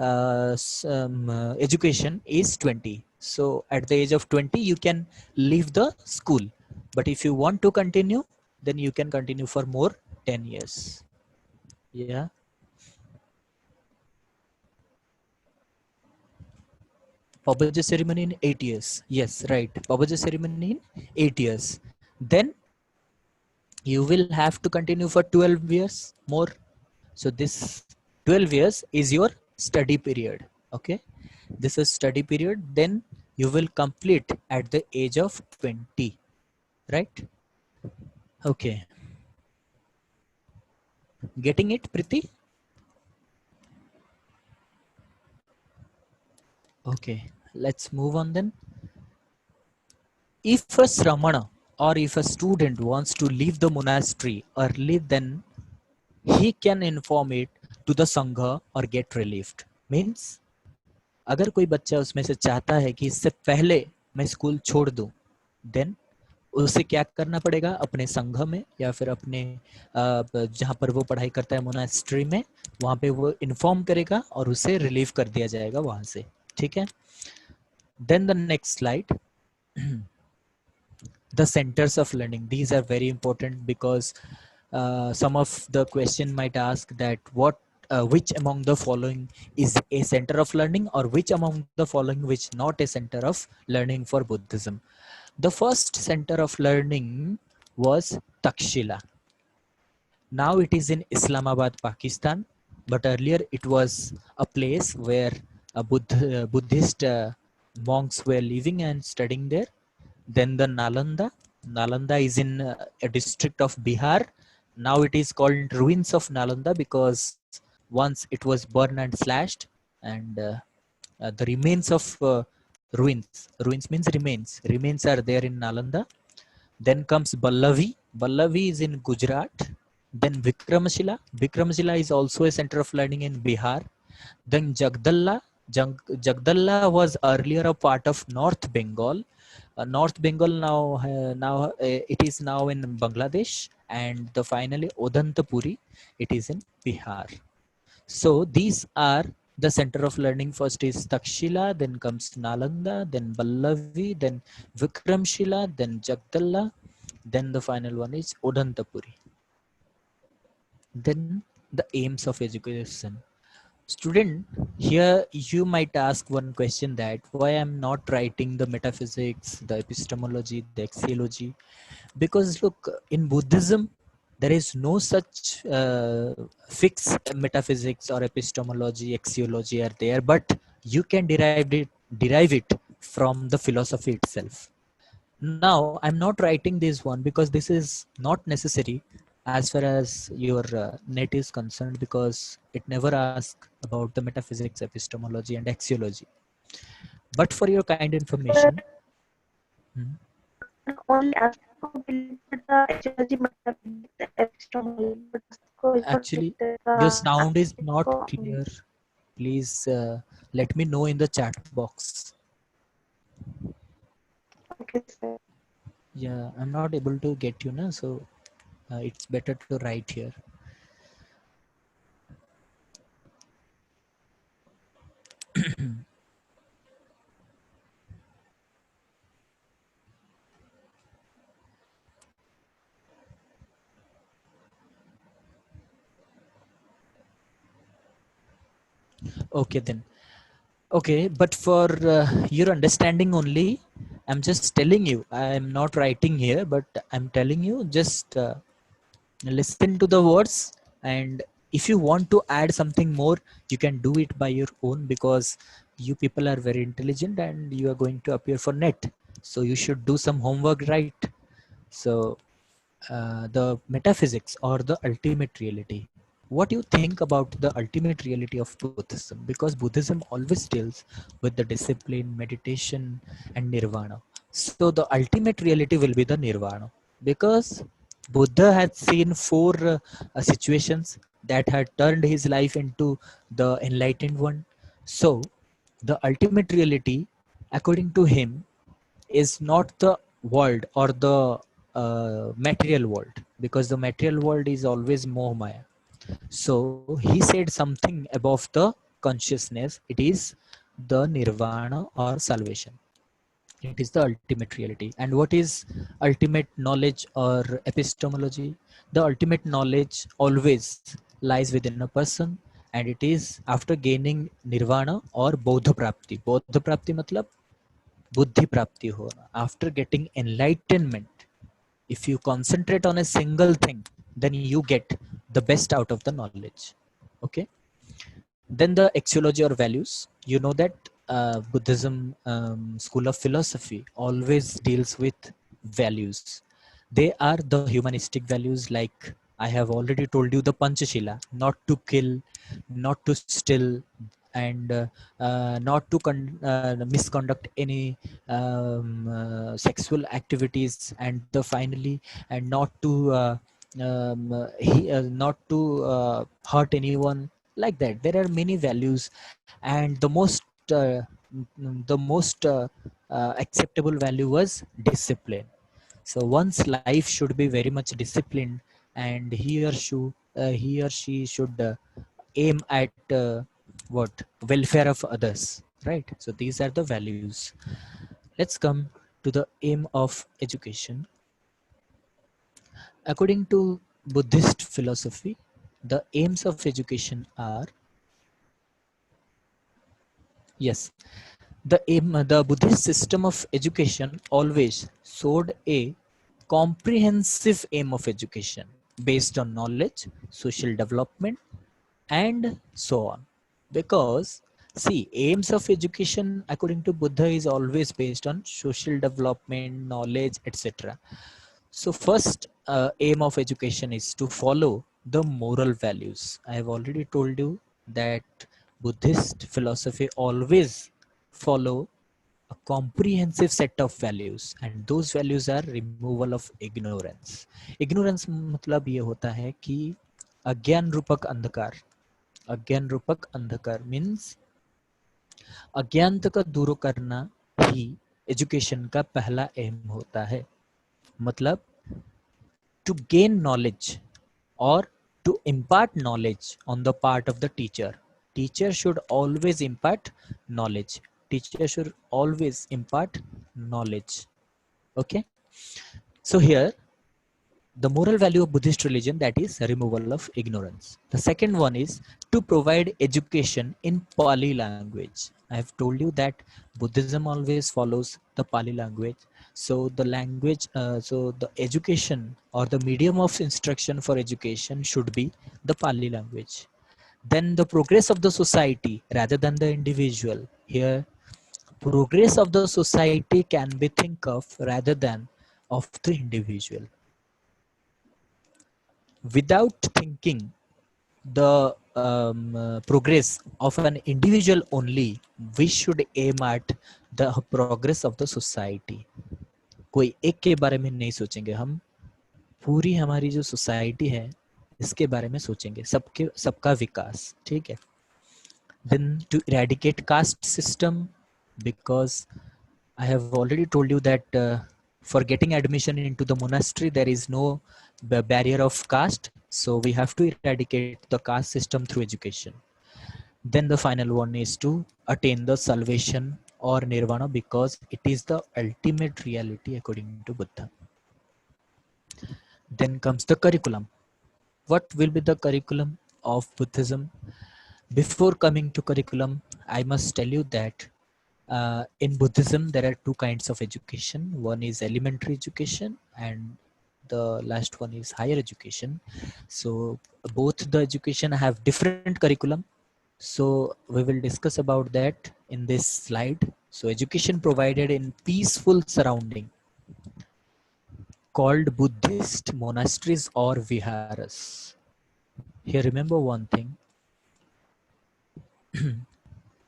education is 20. So at the age of 20, you can leave the school. But if you want to continue, then you can continue for more 10 years. Yeah. Pabaja ceremony in 8 years. Yes, right. Pabaja ceremony in 8 years. Then you will have to continue for 12 years more. So this 12 years is your study period. Okay. This is study period. Then you will complete at the age of 20. Right. Okay. Getting it, Priti? Okay. Let's move on then. If a Sramana or if a student wants to leave the monastery early, then he can inform it to the Sangha or get relieved. Means, अगर कोई बच्चा उसमें से चाहता है कि इससे पहले मैं स्कूल छोड़ दूं, देन उसे क्या करना पड़ेगा, अपने संघ में या फिर अपने जहां पर वो पढ़ाई करता है मोनास्ट्री में, वहां पे वो इन्फॉर्म करेगा और उसे रिलीव कर दिया जाएगा वहां से. ठीक है. Then the next slide, the centers of learning. These are very important because some of the question might ask that which among the following is a center of learning, or which among the following which not a center of learning for Buddhism. The first center of learning was Takshila. Now it is in Islamabad, Pakistan, but earlier it was a place where Buddhist monks were living and studying there. Then the Nalanda. Nalanda is in a district of Bihar. Now it is called ruins of Nalanda because once it was burned and slashed, and the remains of ruins. Ruins means remains. Remains are there in Nalanda. Then comes Ballavi. Ballavi is in Gujarat. Then Vikramashila. Vikramashila is also a center of learning in Bihar. Then Jagdalla. Jagdalla was earlier a part of North Bengal. North Bengal now it is now in Bangladesh, and the finally Odantapuri, it is in Bihar. So these are the center of learning. First is Takshila, then comes Nalanda, then Ballavi, then Vikramshila, then Jagdalla, then the final one is Odantapuri. Then the aims of education. Student, here you might ask one question, that why I'm not writing the metaphysics, the epistemology, the axiology. Because look, in Buddhism, there is no such fixed metaphysics or epistemology, axiology are there, but you can derive it from the philosophy itself. Now, I'm not writing this one because this is not necessary as far as your net is concerned, because it never asks about the metaphysics, epistemology, and axiology. But for your kind Sir, information, hmm, only ask को related the astrology मतलब epistemology but को इसको actually, related your the sound is aspect not को clear. Please let me know in the chat box. okay sir. Yeah, I'm not able to get you now, so it's better to write here. Okay, then. Okay, but for your understanding only, I'm just telling you, I'm not writing here, but I'm telling you, just listen to the words. And if you want to add something more, you can do it by your own, because you people are very intelligent and you are going to appear for net. So you should do some homework, right? So the metaphysics or the ultimate reality. What do you think about the ultimate reality of Buddhism? Because Buddhism always deals with the discipline, meditation, and nirvana. So the ultimate reality will be the nirvana, because Buddha had seen four situations that had turned his life into the enlightened one. So the ultimate reality, according to him, is not the world or the material world, because the material world is always moh maya. So he said something above the consciousness. It is the nirvana or salvation. It is the ultimate reality. And what is ultimate knowledge or epistemology? The ultimate knowledge always lies within a person, and it is after gaining nirvana or bodha prapti. Bodha prapti matlab buddhi prapti hona. After getting enlightenment, if you concentrate on a single thing, then you get the best out of the knowledge. Okay. Then the axiology or values. You know that Buddhism school of philosophy always deals with values. They are the humanistic values, like I have already told you, the Panchashila: not to kill, not to steal, and not to misconduct any sexual activities, and the finally, and not to not to hurt anyone, like that. There are many values, and the most acceptable value was discipline. So one's life should be very much disciplined, and he or she should aim at what welfare of others, right? So these are the values. Let's come to the aim of education. According to Buddhist philosophy, the aims of education are, yes, the Buddhist system of education always showed a comprehensive aim of education based on knowledge, social development, and so on. Because see, aims of education according to Buddha is always based on social development, knowledge, etc. So first aim of education is to follow the moral values. I have already told you that Buddhist philosophy always follow a comprehensive set of values, and those values are removal of ignorance. Ignorance मतलब ये होता है कि अज्ञान रूपक अंधकार. अज्ञान रूपक अंधकार means अज्ञानता का दूर करना ही एजुकेशन का पहला एम होता है. मतलब to gain knowledge or to impart knowledge on the part of the teacher. Teacher should always impart knowledge. Teacher should always impart knowledge. Okay. So here the moral value of Buddhist religion, that is removal of ignorance. The second one is to provide education in Pali language. I have told you that Buddhism always follows the Pali language. So the language, so the education or the medium of instruction for education should be the Pali language. Then the progress of the society rather than the individual. Here, progress of the society can be think of rather than of the individual. Without thinking the progress of an individual only, we should aim at the progress of the society. कोई एक के बारे में नहीं सोचेंगे हम, पूरी हमारी जो सोसाइटी है इसके बारे में सोचेंगे, सबके सबका विकास, ठीक है. Then to eradicate caste system, because I have already told you that for getting admission into the monastery there is no barrier of caste, so we have to eradicate the caste system through education. Then the final one is to attain the salvation or nirvana, because it is the ultimate reality according to Buddha. Then comes the curriculum. What will be the curriculum of Buddhism? Before coming to curriculum, I must tell you that in Buddhism there are two kinds of education. One is elementary education and the last one is higher education. So both the education have different curriculum. So we will discuss about that in this slide. So education provided in peaceful surrounding called Buddhist monasteries or viharas. Here remember one thing.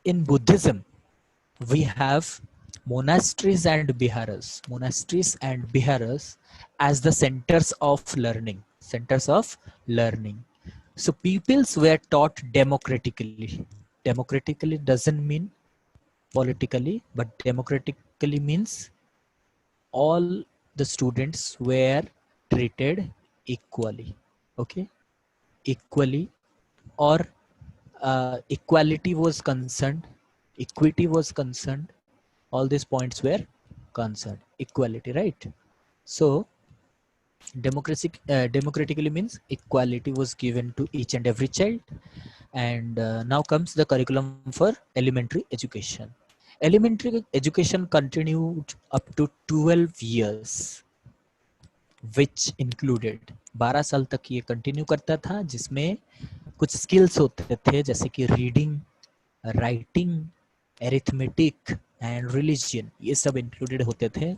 In Buddhism, we have monasteries and biharas. Monasteries and biharas as the centers of learning. Centers of learning. So peoples were taught democratically. Democratically doesn't mean politically, but democratically means all the students were treated equally. Okay, equally, or equality was concerned, equity was concerned, all these points were concerned. Equality, right? So democratically means equality was given to each and every child. And now comes the curriculum for elementary education. Elementary education continued up to 12 years, which included 12 साल तक ये continue करता था, जिसमें कुछ skills होते थे जैसे कि reading, writing, arithmetic and religion, ये सब इंक्लूडेड होते थे.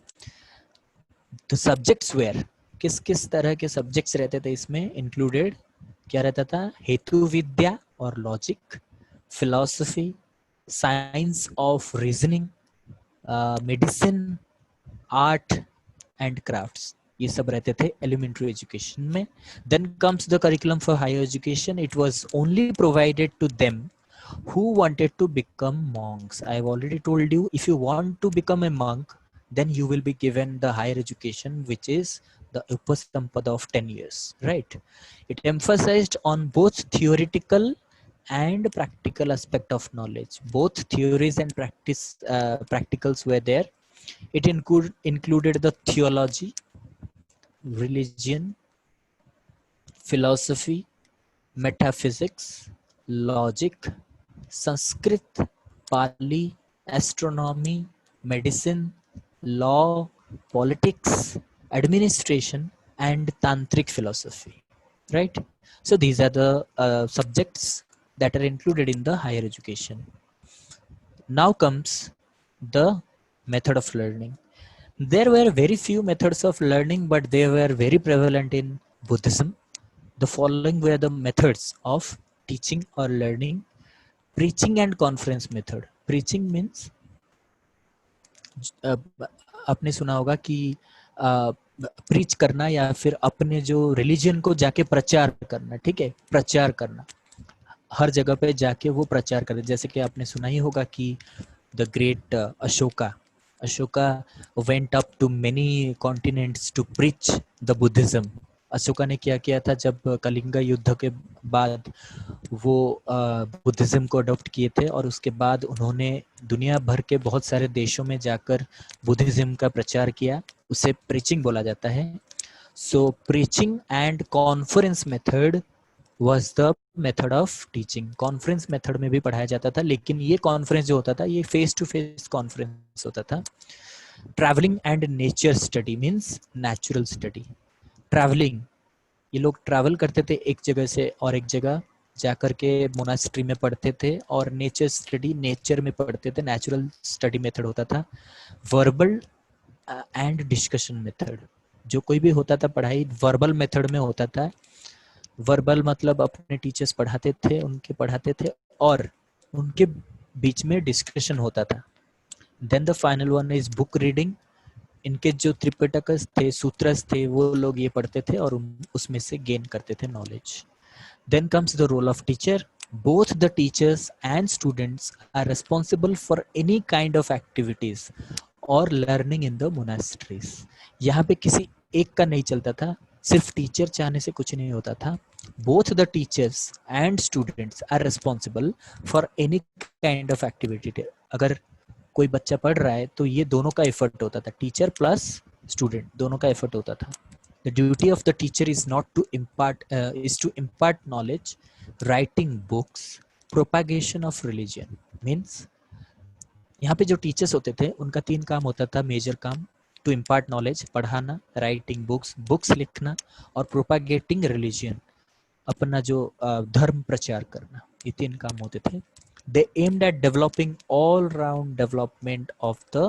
द सब्जेक्ट्स वेयर, किस किस तरह के सब्जेक्ट्स रहते थे इसमें इंक्लूडेड, क्या रहता था? हेतु विद्या और logic, philosophy, science of reasoning, medicine, art and crafts, ये सब रहते थे एलिमेंट्री एजुकेशन में. Then comes the curriculum for higher education. It was only provided to them who wanted to become monks. I have already told you, if you want to become a monk, then you will be given the higher education, which is the Upasampada of 10 years, right? It emphasized on both theoretical and practical aspect of knowledge. Both theories and practicals were there. It included the theology, religion, philosophy, metaphysics, logic, Sanskrit, Pali, astronomy, medicine, law, politics, administration, and tantric philosophy, right? So these are the subjects that are included in the higher education. Now comes the method of learning. There were very few methods of learning, but they were very prevalent in Buddhism. The following were the methods of teaching or learning. Preaching and conference method. Preaching means आपने सुना होगा कि preach करना या फिर अपने जो religion को जाके प्रचार करना, ठीक है, प्रचार करना, हर जगह पे जाके वो प्रचार करे. जैसे कि आपने सुना ही होगा कि the great Ashoka went up to many continents to preach the Buddhism. Ashoka ने क्या किया था जब कलिंग युद्ध के बाद वो बुद्धिज्म को अडॉप्ट किए थे, और उसके बाद उन्होंने दुनिया भर के बहुत सारे देशों में जाकर बुद्धिज्म का प्रचार किया. उसे प्रीचिंग बोला जाता है. So preaching and conference method was the method of teaching. Conference method में भी पढ़ाया जाता था, लेकिन ये कॉन्फ्रेंस जो होता था ये फेस टू फेस कॉन्फ्रेंस होता था. Travelling and nature study means natural study. Travelling, ये लोग ट्रैवल करते थे एक जगह से और एक जगह जाकर के मोनास्ट्री में पढ़ते थे, और नेचर स्टडी नेचर में पढ़ते थे, नेचुरल स्टडी मेथड होता था. वर्बल एंड डिस्कशन मेथड, जो कोई भी होता था पढ़ाई वर्बल मेथड में होता था. वर्बल मतलब अपने टीचर्स पढ़ाते थे, उनके पढ़ाते थे और उनके बीच में डिस्कशन होता था. Then the final one is book reading. इनके जो त्रिपिटकस थे, सूत्रस थे, वो लोग ये पढ़ते थे और उसमें से गेन करते थे knowledge. Then comes the role of teacher. Both the teachers and students are responsible for any kind of activities और लर्निंग इन द मोनास्ट्रीज. यहाँ पे किसी एक का नहीं चलता था, सिर्फ टीचर चाहने से कुछ नहीं होता था. Both the teachers and students are responsible for any kind of activity. अगर कोई बच्चा पढ़ रहा है तो ये दोनों का एफर्ट होता था, टीचर प्लस स्टूडेंट दोनों का एफर्ट होता था. The duty of the teacher is not to impart knowledge, writing books, propagation of religion. Means यहाँ पे जो टीचर्स होते थे उनका 3 काम होता था, मेजर काम. टू इम्पार्ट नॉलेज, पढ़ाना, राइटिंग बुक्स लिखना, और प्रोपागेटिंग रिलीजन, अपना जो धर्म प्रचार करना. ये 3 काम होते थे. They aimed at developing all round development of the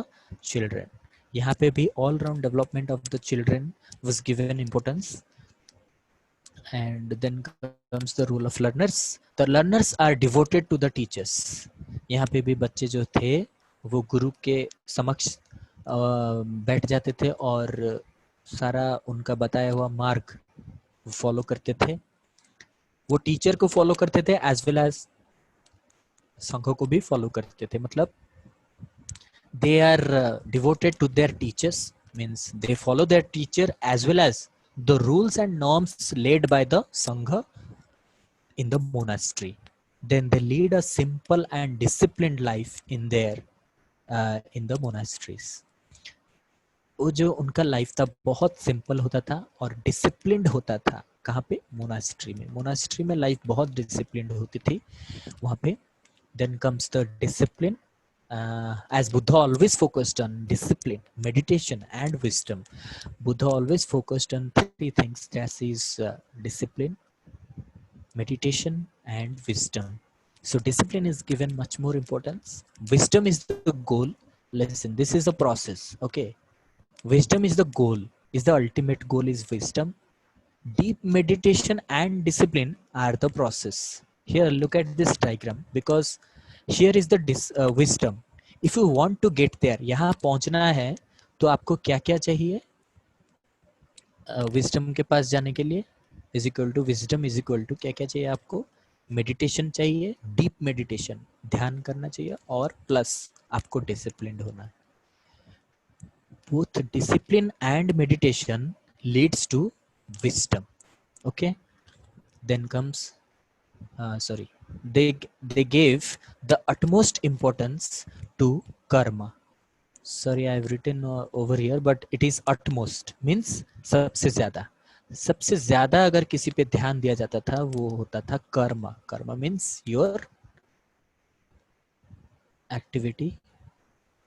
children. यहाँ पे भी all round development of the children was given importance. And then comes the role of learners. The learners are devoted to the teachers. यहाँ पे भी बच्चे जो थे वो गुरु के समक्ष बैठ जाते थे और सारा उनका बताया हुआ मार्ग फॉलो करते थे. वो टीचर को फॉलो करते थे एज वेल एज संघों को भी फॉलो करते थे. मतलब they are devoted to their teachers, means they follow their teacher as well as the rules and norms led by the Sangha in the monastery. Then they lead a simple and disciplined life in their in the monasteries. वो जो उनका life था बहुत simple होता था और disciplined होता था. कहाँ पे? मोनास्ट्री में. मोनास्ट्री में लाइफ बहुत डिसिप्लिन्ड होती थी वहाँ पे. Then comes the discipline. As Buddha always focused on discipline, meditation and wisdom. Buddha always focused on 3 things, that is discipline, meditation and wisdom. So discipline is given much more importance. Wisdom is the goal. Listen, this is a process, okay? Wisdom is the goal, is the ultimate goal is wisdom. Deep meditation and discipline are the process. Here, look at this diagram, because here is the wisdom. If you want to get there, यहाँ पहुँचना है तो आपको क्या क्या चाहिए? Wisdom के पास जाने के लिए is equal to wisdom is equal to क्या क्या चाहिए आपको? मेडिटेशन चाहिए, डीप मेडिटेशन, ध्यान करना चाहिए, और प्लस आपको डिसिप्लिन्ड होना है. Both discipline and meditation leads to wisdom. Okay, then comes they gave the utmost importance to karma. Sorry, I have written over here, but it is utmost means सबसे ज्यादा अगर किसी पे ध्यान दिया जाता था वो होता था Karma. Karma means your activity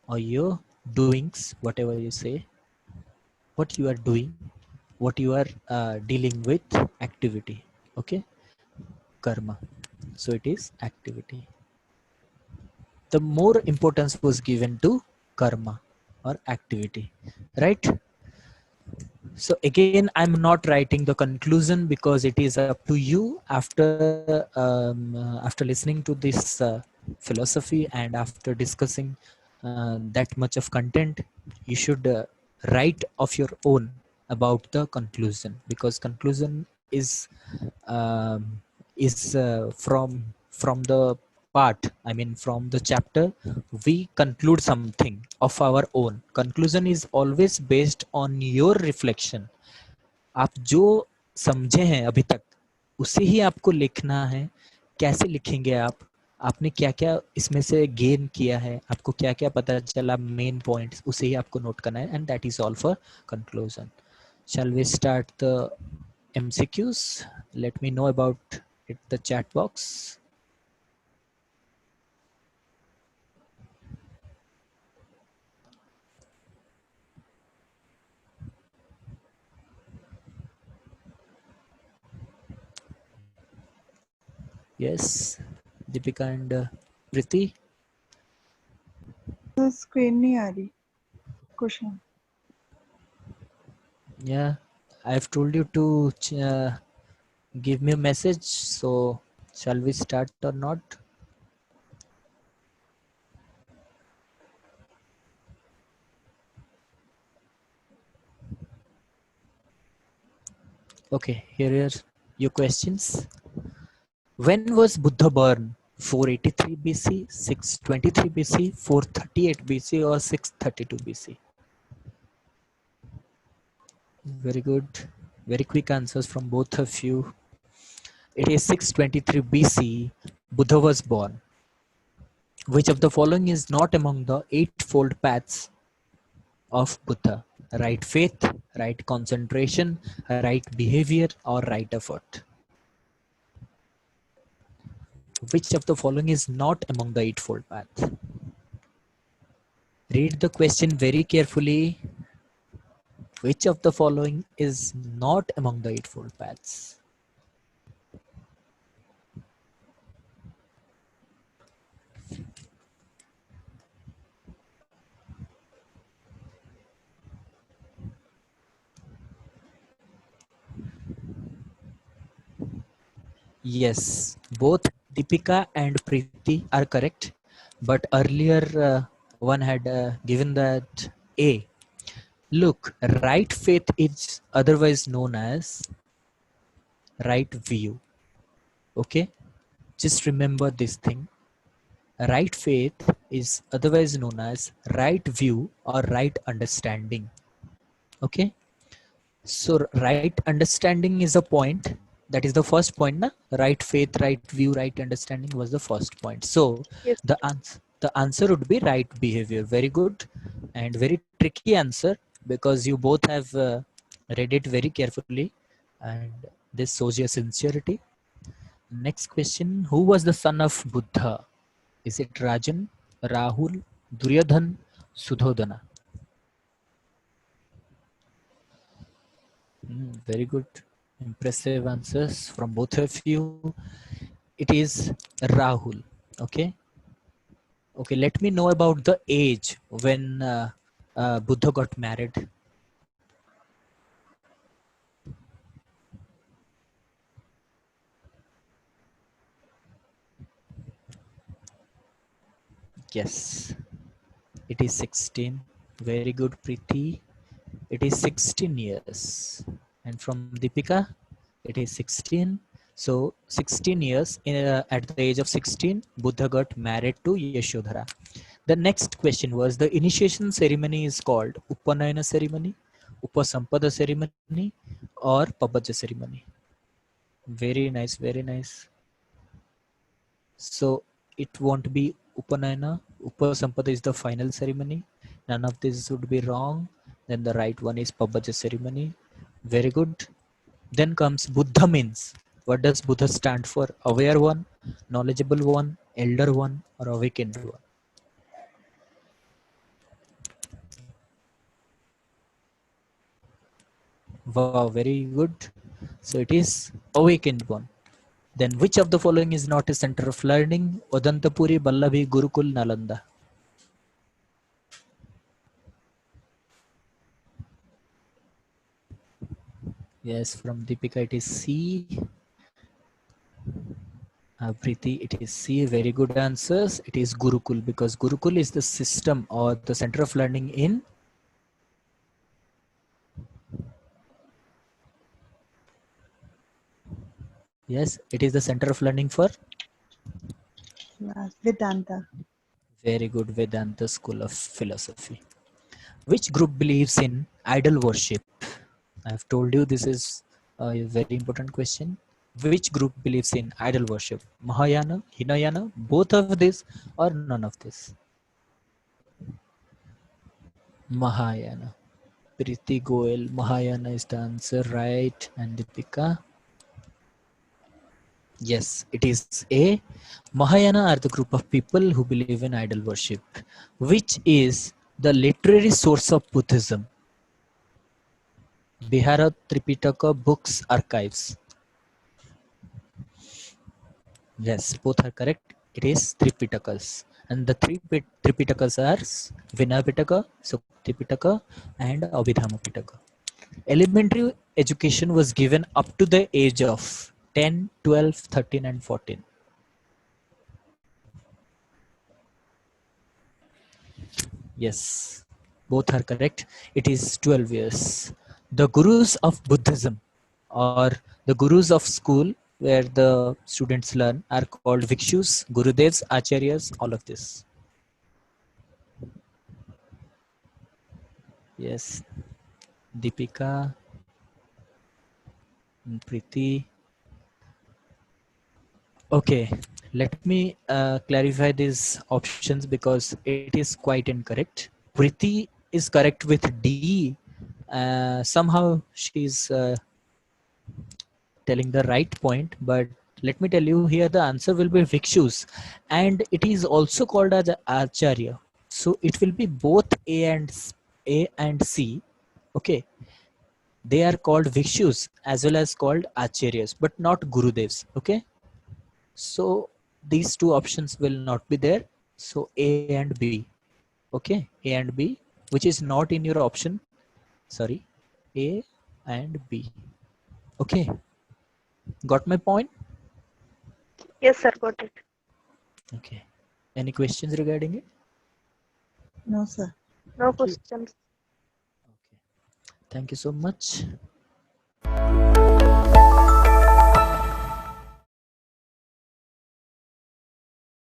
or your doings, whatever you say, what you are doing, what you are dealing with, activity. Okay, karma, so it is activity. The more importance was given to karma or activity, right? So again, I'm not writing the conclusion because it is up to you. After listening to this philosophy and after discussing that much of content, you should write of your own about the conclusion, because conclusion is from the part, I mean from the chapter, we conclude something of our own. Conclusion is always based on your reflection. आप जो समझे हैं अभी तक उसे ही आपको लिखना है. कैसे लिखेंगे आप? आपने क्या क्या इसमें से गेन किया है, आपको क्या क्या पता चला, मेन पॉइंट्स, उसे ही आपको नोट करना है. And that is all for conclusion. Shall we start the MCQs? Let me know about it, the chat box. Yes, Deepika and Priti. तो स्क्रीन नहीं आ रही question Yeah, I've told you to give me a message. So, shall we start or not? Okay, here are your questions. When was Buddha born? 483 BC, 623 BC, 438 BC, or 632 BC? Very good. Very quick answers from both of you. It is 623 BC. Buddha was born. Which of the following is not among the eightfold paths of Buddha? Right faith, right concentration, right behavior, or right effort? Which of the following is not among the eightfold paths? Read the question very carefully. Which of the following is not among the eightfold paths? Yes, both Deepika and Preeti are correct, but earlier one had given that A. Look, right faith is otherwise known as right view. Okay, just remember this thing. Right faith is otherwise known as right view or right understanding. Okay, so right understanding is a point. That is the first point, na? Right faith, right view, right understanding was the first point. So Yes. the answer would be right behavior. Very good and very tricky answer because you both have read it very carefully, and this shows your sincerity. Next question: who was the son of Buddha? Is it Rajan, Rahul, Duryodhan, Sudhodana? Very good. Impressive answers from both of you. It is Rahul. Okay. Okay. Let me know about the age when Buddha got married. Yes. It is 16. Very good, Preeti. It is 16 years. And from Deepika, it is 16. So 16 years, at the age of 16, Buddha got married to Yashodhara. The next question was the initiation ceremony is called Upanayana ceremony, Upasampada ceremony, or Pabaja ceremony. Very nice, very nice. So it won't be Upanayana. Upasampada is the final ceremony. None of this would be wrong. Then the right one is Pabaja ceremony. Very good. Then comes Buddha means. What does Buddha stand for? Aware one, knowledgeable one, elder one, or awakened one? Wow, very good. So it is awakened one. Then which of the following is not a center of learning? Odantapuri, Ballabhi, Gurukul, Nalanda. Yes, from Deepika it is C. Preeti, it is C. Very good answers. It is Gurukul because Gurukul is the system or the center of learning in. Yes, it is the center of learning for. Vedanta. Very good, Vedanta School of Philosophy. Which group believes in idol worship? I have told you this is a very important question. Which group believes in idol worship? Mahayana, Hinayana, both of this or none of this? Mahayana. Priti Goel, Mahayana is the answer, right? And Deepika. Yes, it is A. Mahayana are the group of people who believe in idol worship, which is the literary source of Buddhism. Bihara Tripitaka Books Archives. Yes, both are correct. It is Tripitakas. And the three Tripitakas are Vinaya Pitaka, Sukti Pitaka, and Abhidhamma Pitaka. Elementary education was given up to the age of 10, 12, 13, and 14. Yes, both are correct. It is 12 years. The gurus of Buddhism or the gurus of school where the students learn are called Vikshus, Gurudevs, Acharyas, all of this. Yes, Deepika, Preeti. Okay, let me clarify these options because it is quite incorrect. Preeti is correct with D. Somehow she's telling the right point, but let me tell you here the answer will be Vikshus, and it is also called as Acharya. So it will be both A and C. Okay, they are called Vikshus as well as called Acharyas, but not Gurudevs. Okay, so these two options will not be there. So A and B. Okay, A and B, which is not in your option. Sorry, A and B. Okay, got my point? Yes, sir, got it. Okay. Any questions regarding it? No, sir. No Thank you. questions. Okay. Thank you so much.